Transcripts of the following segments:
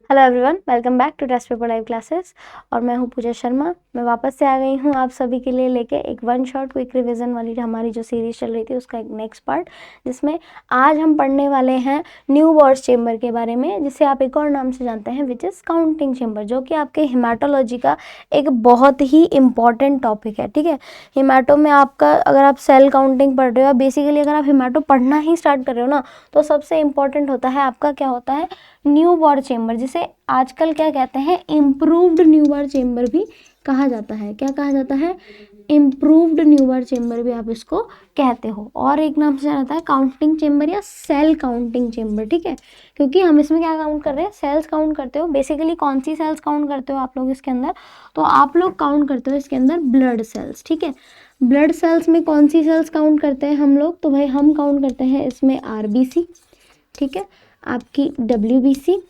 Hello everyone, welcome back to test paper live classes. और मैं हूं पूजा शर्मा। मैं वापस से आ गई हूं आप सभी के लिए लेके एक वन शॉट क्विक रिवीजन वाली हमारी जो सीरीज चल रही थी उसका एक नेक्स्ट पार्ट, जिसमें आज हम पढ़ने वाले हैं न्यू बॉर्स चेम्बर के बारे में, जिसे आप एक और नाम से जानते हैं विच इज़ काउंटिंग चेम्बर, जो कि आपके हिमाटोलॉजी का एक बहुत ही इंपॉर्टेंट टॉपिक है। ठीक है, हिमाटो में आपका अगर आप सेल काउंटिंग पढ़ रहे हो, बेसिकली अगर आप हिमाटो पढ़ना ही स्टार्ट कर रहे हो ना, तो सबसे इंपॉर्टेंट होता है आपका क्या होता है, न्यू बॉर चेम्बर, जिसे आजकल क्या कहते हैं, इम्प्रूव्ड न्यू बॉर चेम्बर भी कहा जाता है। क्या कहा जाता है? इम्प्रूव्ड न्यू बॉर चेम्बर भी आप इसको कहते हो। और एक नाम से जाना जाता है काउंटिंग चेम्बर या सेल काउंटिंग चेम्बर। ठीक है, क्योंकि हम इसमें क्या काउंट कर रहे हैं, सेल्स काउंट करते हो। बेसिकली कौन सी सेल्स काउंट करते हो आप लोग इसके अंदर? तो आप लोग काउंट करते हो इसके अंदर ब्लड सेल्स। ठीक है, ब्लड सेल्स में कौन सी सेल्स काउंट करते हैं हम लोग? तो भाई हम काउंट करते हैं इसमें आरबीसी, ठीक है, आपकी डब्ल्यूबीसी,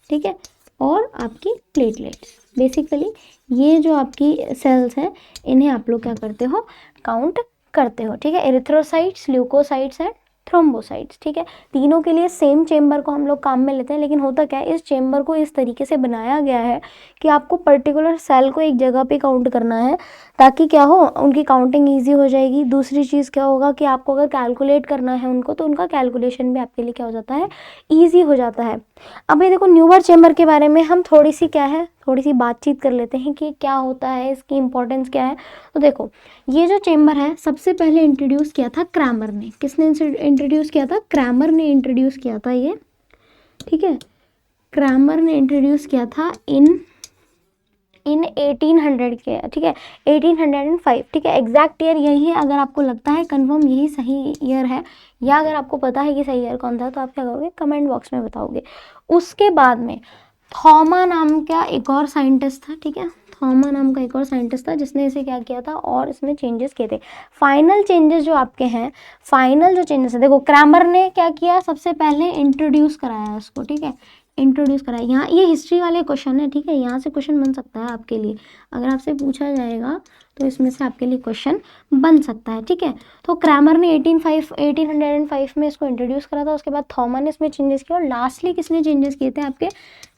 ठीक है, और आपकी प्लेटलेट्स। बेसिकली ये जो आपकी सेल्स हैं, इन्हें आप लोग क्या करते हो, काउंट करते हो। ठीक है, एरिथ्रोसाइट्स, ल्यूकोसाइट्स एंड थ्रोम्बोसाइट्स। ठीक है, तीनों के लिए सेम चेम्बर को हम लोग काम में लेते हैं, लेकिन होता क्या है, इस चेम्बर को इस तरीके से बनाया गया है कि आपको पर्टिकुलर सेल को एक जगह पे काउंट करना है, ताकि क्या हो, उनकी काउंटिंग ईजी हो जाएगी। दूसरी चीज़ क्या होगा कि आपको अगर कैलकुलेट करना है उनको, तो उनका कैलकुलेशन भी आपके लिए क्या हो जाता है, ईजी हो जाता है। अब ये देखो, न्यू बॉर चेम्बर के बारे में हम थोड़ी सी क्या है, थोड़ी सी बातचीत कर लेते हैं कि क्या होता है, इसकी इंपॉर्टेंस क्या है। तो देखो, ये जो चेम्बर है सबसे पहले इंट्रोड्यूस किया था क्रैमर ने। किसने इंट्रोड्यूस किया था? क्रैमर ने इंट्रोड्यूस किया था ये। ठीक है, क्रैमर ने इंट्रोड्यूस किया था इन 1800 के। ठीक है, 1805। ठीक है, एग्जैक्ट ईयर यही है। अगर आपको लगता है कंफर्म यही सही ईयर है, या अगर आपको पता है कि सही ईयर कौन था, तो आप क्या करोगे, कमेंट बॉक्स में बताओगे। उसके बाद में थॉमा नाम का एक और साइंटिस्ट था। ठीक है, थॉमा नाम का एक और साइंटिस्ट था जिसने इसे क्या किया था और इसमें चेंजेस किए थे। फाइनल चेंजेस जो आपके हैं, फाइनल जो चेंजेस है, देखो क्रैमर ने क्या किया, सबसे पहले इंट्रोड्यूस कराया उसको। ठीक है, इंट्रोड्यूस कराया। यहाँ ये हिस्ट्री वाले क्वेश्चन है। ठीक है, यहाँ से क्वेश्चन बन सकता है आपके लिए, अगर आपसे पूछा जाएगा तो इसमें से आपके लिए क्वेश्चन बन सकता है। ठीक है, तो क्रैमर ने 1805 में इसको इंट्रोड्यूस करा था। उसके बाद थॉमस ने इसमें चेंजेस किया, और लास्टली किसने चेंजेस किए थे आपके?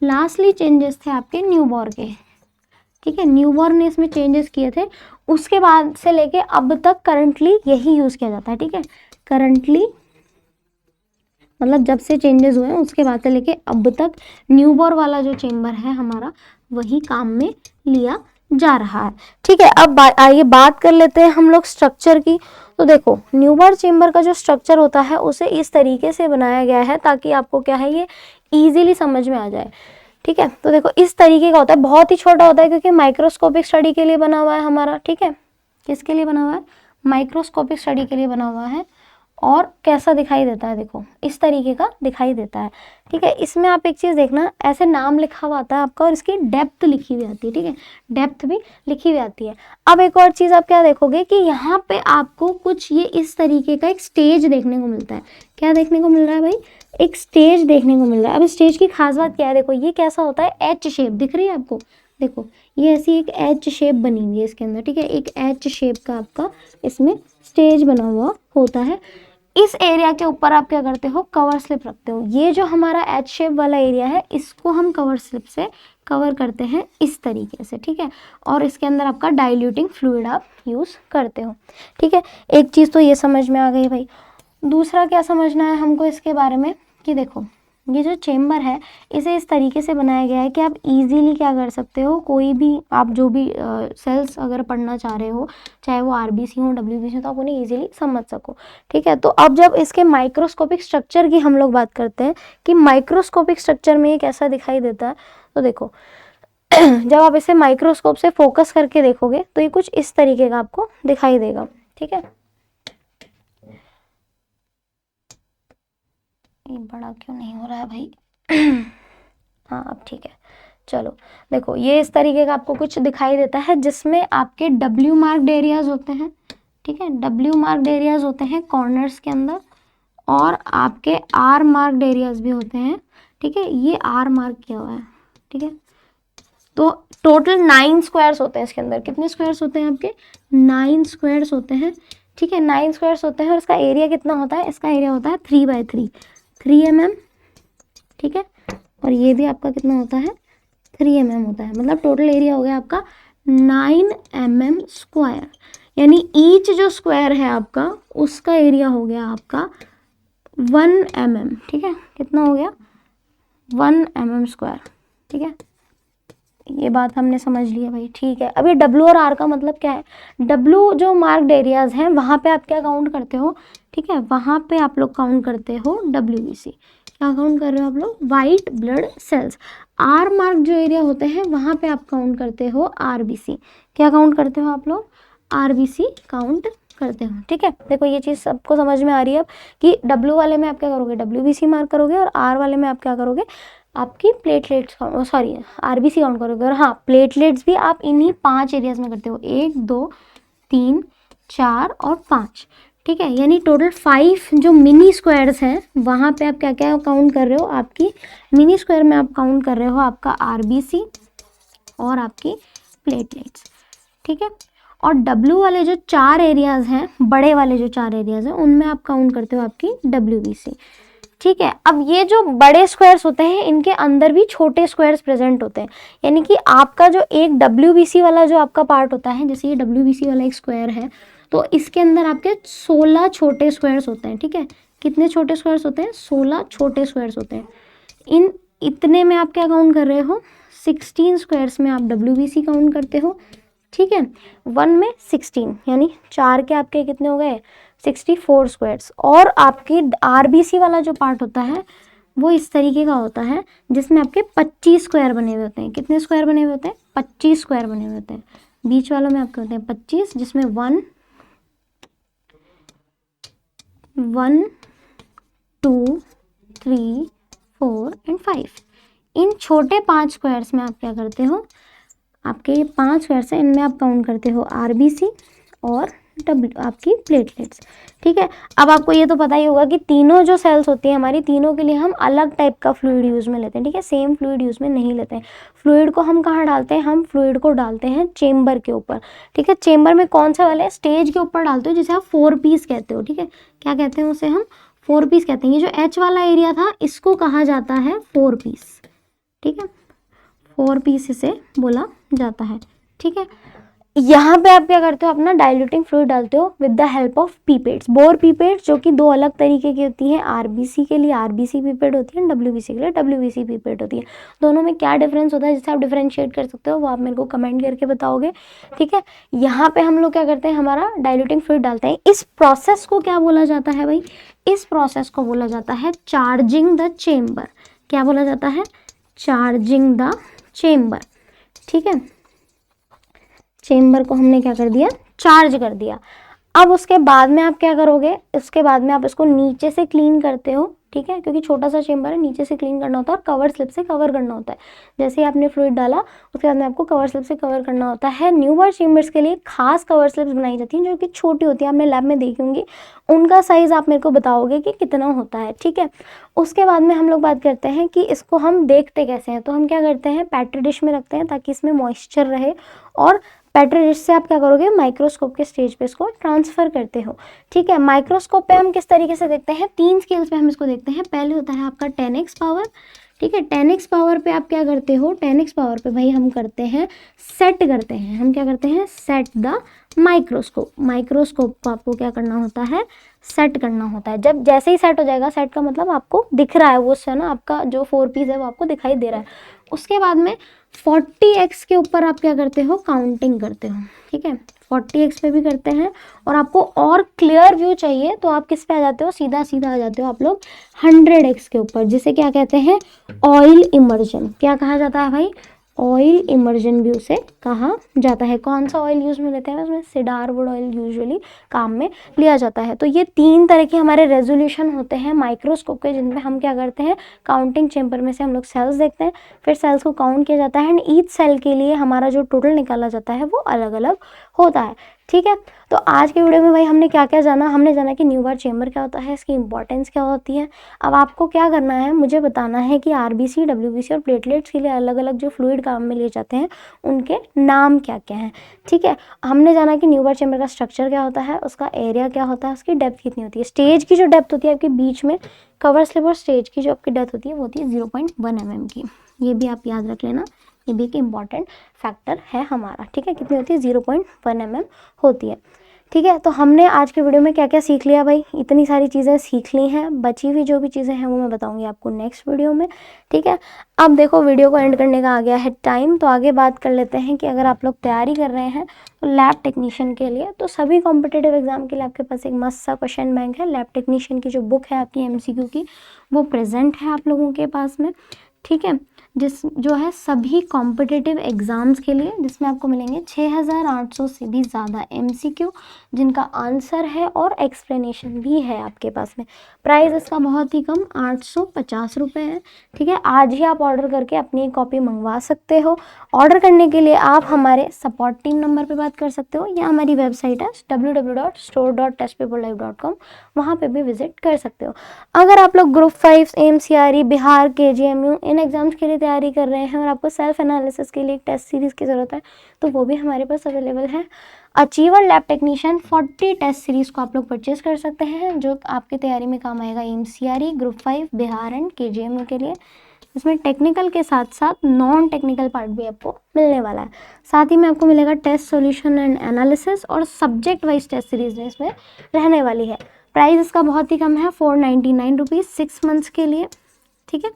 लास्टली चेंजेस थे आपके न्यूबॉर के। ठीक है, न्यूबॉर ने इसमें चेंजेस किए थे। उसके बाद से लेके अब तक करंटली यही यूज़ किया जाता है। ठीक है, करंटली मतलब जब से चेंजेस हुए हैं उसके बाद से लेके अब तक न्यूबॉर वाला जो चेम्बर है हमारा, वही काम में लिया जा रहा है। ठीक है, अब आइए बात कर लेते हैं हम लोग स्ट्रक्चर की। तो देखो, न्यूबॉर चेम्बर का जो स्ट्रक्चर होता है उसे इस तरीके से बनाया गया है ताकि आपको क्या है, ये ईजिली समझ में आ जाए। ठीक है, तो देखो इस तरीके का होता है, बहुत ही छोटा होता है क्योंकि माइक्रोस्कोपिक स्टडी के लिए बना हुआ है हमारा। ठीक है, किसके लिए बना हुआ है? माइक्रोस्कोपिक स्टडी के लिए बना हुआ है। और कैसा दिखाई देता है, देखो इस तरीके का दिखाई देता है। ठीक है, इसमें आप एक चीज़ देखना, ऐसे नाम लिखा हुआ आता है आपका और इसकी डेप्थ लिखी हुई आती है। ठीक है, डेप्थ भी लिखी हुई आती है। अब एक और चीज़ आप क्या देखोगे कि यहाँ पे आपको कुछ ये इस तरीके का एक स्टेज देखने को मिलता है। क्या देखने को मिल रहा है भाई? एक स्टेज देखने को मिल रहा है। अब स्टेज की खास बात क्या है, देखो ये कैसा होता है, एच शेप दिख रही है आपको। देखो ये ऐसी एक एच शेप बनी हुई है इसके अंदर। ठीक है, एक एच शेप का आपका इसमें स्टेज बना हुआ होता है। इस एरिया के ऊपर आप क्या करते हो, कवर स्लिप रखते हो। ये जो हमारा एच शेप वाला एरिया है, इसको हम कवर स्लिप से कवर करते हैं इस तरीके से। ठीक है, और इसके अंदर आपका डाइल्यूटिंग फ्लूइड आप यूज़ करते हो। ठीक है, एक चीज़ तो ये समझ में आ गई भाई। दूसरा क्या समझना है हमको इसके बारे में कि देखो, ये जो चेम्बर है इसे इस तरीके से बनाया गया है कि आप इजीली क्या कर सकते हो, कोई भी आप जो भी सेल्स अगर पढ़ना चाह रहे हो, चाहे वो आरबीसी हो, डब्ल्यूबीसी हो, तो आप उन्हें इजीली समझ सको। ठीक है, तो अब जब इसके माइक्रोस्कोपिक स्ट्रक्चर की हम लोग बात करते हैं कि माइक्रोस्कोपिक स्ट्रक्चर में ये कैसा दिखाई देता है, तो देखो जब आप इसे माइक्रोस्कोप से फोकस करके देखोगे तो ये कुछ इस तरीके का आपको दिखाई देगा। ठीक है, ये बड़ा क्यों नहीं हो रहा है भाई? हाँ अब ठीक है, चलो देखो ये इस तरीके का आपको कुछ दिखाई देता है जिसमें आपके डब्ल्यू मार्क्ड एरियाज होते हैं। ठीक है, डब्ल्यू मार्क्ड एरियाज होते हैं कॉर्नर्स के अंदर, और आपके आर मार्क्ड एरियाज भी होते हैं। ठीक है, ये आर मार्क किया हुआ है। ठीक है, तो टोटल 9 स्क्वायर्स होते हैं इसके अंदर। कितने स्क्वायर्स होते हैं आपके? 9 स्क्वायर्स होते हैं। ठीक है, 9 स्क्वायर्स होते हैं, और इसका एरिया कितना होता है? इसका एरिया होता है 3 बाय 3 3 mm। ठीक है, और ये भी आपका कितना होता है 3 mm होता है। मतलब टोटल एरिया हो गया आपका 9 mm स्क्वायर, यानी ईच जो स्क्वायर है आपका उसका एरिया हो गया आपका 1 mm। ठीक है, कितना हो गया 1 mm स्क्वायर। ठीक है, ये बात हमने समझ ली है भाई। ठीक है, अब ये W और R का मतलब क्या है? W जो मार्क्ड एरियाज हैं वहाँ पे आप क्या काउंट करते हो? ठीक है, वहाँ पे आप लोग काउंट करते हो WBC। क्या काउंट कर रहे हो आप लोग? White blood cells. R mark जो एरिया होते हैं वहाँ पे आप काउंट करते हो RBC। क्या काउंट करते हो आप लोग? RBC काउंट करते हो। ठीक है, देखो ये चीज़ सबको समझ में आ रही है अब कि W वाले में आप क्या करोगे? WBC मार्क करोगे, और R वाले में आप क्या करोगे? आपकी प्लेटलेट्स, सॉरी RBC काउंट करोगे। और हाँ, प्लेटलेट्स भी आप इन्हीं 5 एरियाज में करते हो, 1 2 3 4 और 5। ठीक है, यानी टोटल 5 जो मिनी स्क्वायर्स हैं वहाँ पे आप क्या क्या काउंट कर रहे हो? आपकी मिनी स्क्वायर में आप काउंट कर रहे हो आपका RBC और आपकी प्लेटलेट्स। ठीक है, और W वाले जो 4 एरियाज हैं, बड़े वाले जो 4 एरियाज हैं, उनमें आप काउंट करते हो आपकी WBC। ठीक है, अब ये जो बड़े स्क्वायर्स होते हैं इनके अंदर भी छोटे स्क्वायर्स प्रेजेंट होते हैं, यानी कि आपका जो एक WBC वाला जो आपका पार्ट होता है, जैसे ये WBC वाला एक स्क्वायर है, तो इसके अंदर आपके 16 छोटे स्क्वायर्स होते हैं। ठीक है, कितने छोटे स्क्वायर्स होते हैं? 16 छोटे स्क्वायर्स होते हैं। इन इतने में आप क्या काउंट कर रहे हो? 16 स्क्वायर्स में आप WBC काउंट करते हो। ठीक है, 1 में 16, यानी 4 के आपके कितने हो गए? 64 स्क्वायर्स। और आपकी RBC वाला जो पार्ट होता है वो इस तरीके का होता है जिसमें आपके 25 स्क्वायर बने हुए होते हैं। कितने स्क्वायर बने हुए होते हैं? 25 स्क्वायर बने हुए होते हैं। बीच वालों में आपके होते हैं 25, जिसमें 1 2 3 4 एंड 5। इन छोटे 5 स्क्वायर्स में आप क्या करते हो? आपके ये 5 स्क्वायर्स हैं, इनमें आप काउंट करते हो RBC और आपकी प्लेटलेट्स। ठीक है, अब आपको ये तो पता ही होगा कि तीनों जो सेल्स होती हैं हमारी, तीनों के लिए हम अलग टाइप का फ्लूइड यूज़ में लेते हैं। ठीक है, सेम फ्लूइड यूज़ में नहीं लेते हैं। फ्लूइड को हम कहाँ डालते हैं? हम फ्लूइड को डालते हैं चेम्बर के ऊपर। ठीक है, चेम्बर में कौन सा वाले? स्टेज के ऊपर डालते हो, जिसे आप 4 पीस कहते हो। ठीक है, क्या कहते हैं उसे? हम 4 पीस कहते हैं। ये जो H वाला एरिया था इसको कहा जाता है 4 पीस। ठीक है, 4 पीस इसे बोला जाता है। ठीक है, यहाँ पे आप क्या करते हो? अपना डाइल्यूटिंग फ्लूइड डालते हो with the help of pipettes, bore pipettes, जो कि 2 अलग तरीके की होती हैं। RBC के लिए RBC पीपेट होती है, WBC के लिए WBC पीपेट होती है। दोनों में क्या डिफरेंस होता है जिससे आप डिफरेंशिएट कर सकते हो, वो आप मेरे को कमेंट करके बताओगे। ठीक है, यहाँ पे हम लोग क्या करते हैं? हमारा डाइल्यूटिंग फ्लूइड डालते हैं। इस प्रोसेस को क्या बोला जाता है भाई? इस प्रोसेस को बोला जाता है चार्जिंग द चेम्बर। क्या बोला जाता है? Charging the chamber. ठीक है, चेम्बर को हमने क्या कर दिया? चार्ज कर दिया। अब उसके बाद में आप क्या करोगे? उसके बाद में आप इसको नीचे से क्लीन करते हो। ठीक है, क्योंकि छोटा सा चेम्बर है, नीचे से क्लीन करना होता है और कवर स्लिप से कवर करना होता है। जैसे ही आपने फ्लूइड डाला उसके बाद में आपको कवर स्लिप से कवर करना होता है। न्यूबर्न चेम्बर्स के लिए खास कवर स्लिप्स बनाई जाती हैं जो कि छोटी होती है, आपने लैब में देखी होंगी। उनका साइज़ आप मेरे को बताओगे कि कितना होता है। ठीक है, उसके बाद में हम लोग बात करते हैं कि इसको हम देखते कैसे हैं। तो हम क्या करते हैं? पेट्री डिश में रखते हैं ताकि इसमें मॉइस्चर रहे, और पेट्री डिश से आप क्या करोगे? माइक्रोस्कोप के स्टेज पे इसको ट्रांसफ़र करते हो। ठीक है, माइक्रोस्कोप पे हम किस तरीके से देखते हैं? 3 स्केल्स पे हम इसको देखते हैं। पहले होता है आपका 10x पावर। ठीक है, 10x पावर पे आप क्या करते हो? 10x पावर पे भाई हम करते हैं, सेट करते हैं। हम क्या करते हैं? Set the microscope. माइक्रोस्कोप को आपको क्या करना होता है? सेट करना होता है। जब जैसे ही सेट हो जाएगा, सेट का मतलब आपको दिख रहा है वो है ना, आपका जो 4 पीस है वो आपको दिखाई दे रहा है। उसके बाद में 40x के ऊपर आप क्या करते हो? काउंटिंग करते हो। ठीक है, 40x पे भी करते हैं। और आपको और क्लियर व्यू चाहिए तो आप किस पे आ जाते हो? सीधा सीधा आ जाते हो आप लोग 100x के ऊपर, जिसे क्या कहते हैं? Oil immersion. क्या कहा जाता है भाई? ऑयल इमर्जन भी उसे कहा जाता है। कौन सा ऑयल यूज़ में लेते हैं? उसमें सीडार वुड ऑयल यूजुअली काम में लिया जाता है। तो ये 3 तरह के हमारे रेजोल्यूशन होते हैं माइक्रोस्कोप के, जिनमें हम क्या करते हैं? काउंटिंग चेम्बर में से हम लोग सेल्स देखते हैं, फिर सेल्स को काउंट किया जाता है, एंड ईच सेल के लिए हमारा जो टोटल निकाला जाता है वो अलग अलग होता है। ठीक है। तो आज के वीडियो में भाई हमने क्या क्या जाना, हमने जाना कि न्यू बार चेम्बर क्या होता है, इसकी इंपॉर्टेंस क्या होती है। अब आपको क्या करना है, मुझे बताना है कि आरबीसी, डब्ल्यूबीसी और प्लेटलेट्स के लिए अलग अलग जो फ्लूइड काम में लिए जाते हैं उनके नाम क्या क्या हैं। ठीक है, हमने जाना कि न्यू बार चेम्बर का स्ट्रक्चर क्या होता है, उसका एरिया क्या होता है, उसकी डेप्थ कितनी होती है, स्टेज की जो डेप्थ होती है आपके बीच में कवर स्लिप और स्टेज की जो आपकी डेप्थ होती है वो होती है 0.1 mm की। ये भी आप याद रख लेना, ये भी एक इम्पॉर्टेंट फैक्टर है हमारा। ठीक है, कितनी होती है, 0.1 mm होती है। ठीक है, तो हमने आज के वीडियो में क्या क्या सीख लिया भाई, इतनी सारी चीज़ें सीख ली हैं। बची हुई जो भी चीज़ें हैं वो मैं बताऊंगी आपको नेक्स्ट वीडियो में। ठीक है, अब देखो वीडियो को एंड करने का आ गया है टाइम, तो आगे बात कर लेते हैं कि अगर आप लोग तैयारी कर रहे हैं तो लैब टेक्नीशियन के लिए, तो सभी कॉम्पिटेटिव एग्जाम के लिए आपके पास एक मस्त सा क्वेश्चन बैंक है। लैब टेक्नीशियन की जो बुक है आपकी MCQ की, वो प्रेजेंट है आप लोगों के पास में। ठीक है, जो है सभी कॉम्पिटिटिव एग्ज़ाम्स के लिए, जिसमें आपको मिलेंगे 6800 से भी ज़्यादा MCQ जिनका आंसर है और एक्सप्लेनेशन भी है आपके पास में। प्राइस इसका बहुत ही कम 850 रुपये है। ठीक है, आज ही आप ऑर्डर करके अपनी एक कॉपी मंगवा सकते हो। ऑर्डर करने के लिए आप हमारे सपोर्ट टीम नंबर पे बात कर सकते हो या हमारी वेबसाइट है www.store.testpaperlive.com, वहाँ पे भी विजिट कर सकते हो। अगर आप लोग ग्रुप 5, AMCRE, बिहार, KGMU इन एग्जाम्स के लिए तैयारी कर रहे हैं और आपको सेल्फ एनालिसिस के लिए एक टेस्ट सीरीज़ की ज़रूरत है, तो वो भी हमारे पास अवेलेबल है। Achiever lab technician 40 test series को आप लोग परचेज कर सकते हैं, जो आपकी तैयारी में काम आएगा AMCRE, group 5, Bihar and KGMU के लिए। इसमें टेक्निकल के साथ साथ नॉन टेक्निकल पार्ट भी आपको मिलने वाला है। साथ ही में आपको मिलेगा टेस्ट सॉल्यूशन एंड एनालिसिस और सब्जेक्ट वाइज टेस्ट सीरीज इसमें रहने वाली है। प्राइस इसका बहुत ही कम है, 499 रुपीज़ 6 मंथ्स के लिए। ठीक है,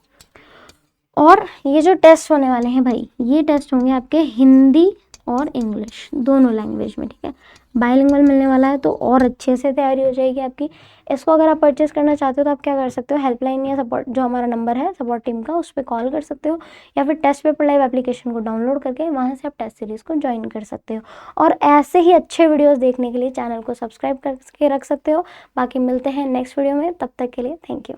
और ये जो टेस्ट होने वाले हैं भाई, ये टेस्ट होंगे आपके हिंदी और इंग्लिश दोनों लैंग्वेज में। ठीक है, बाइलिंगुअल मिलने वाला है, तो और अच्छे से तैयारी हो जाएगी आपकी। इसको अगर आप परचेस करना चाहते हो तो आप क्या कर सकते हो, हेल्पलाइन या सपोर्ट जो हमारा नंबर है सपोर्ट टीम का, उस पर कॉल कर सकते हो, या फिर टेस्ट पेपर लाइव एप्लीकेशन को डाउनलोड करके वहाँ से आप टेस्ट सीरीज़ को ज्वाइन कर सकते हो। और ऐसे ही अच्छे वीडियोस देखने के लिए चैनल को सब्सक्राइब करके रख सकते हो। बाकी मिलते हैं नेक्स्ट वीडियो में, तब तक के लिए थैंक यू।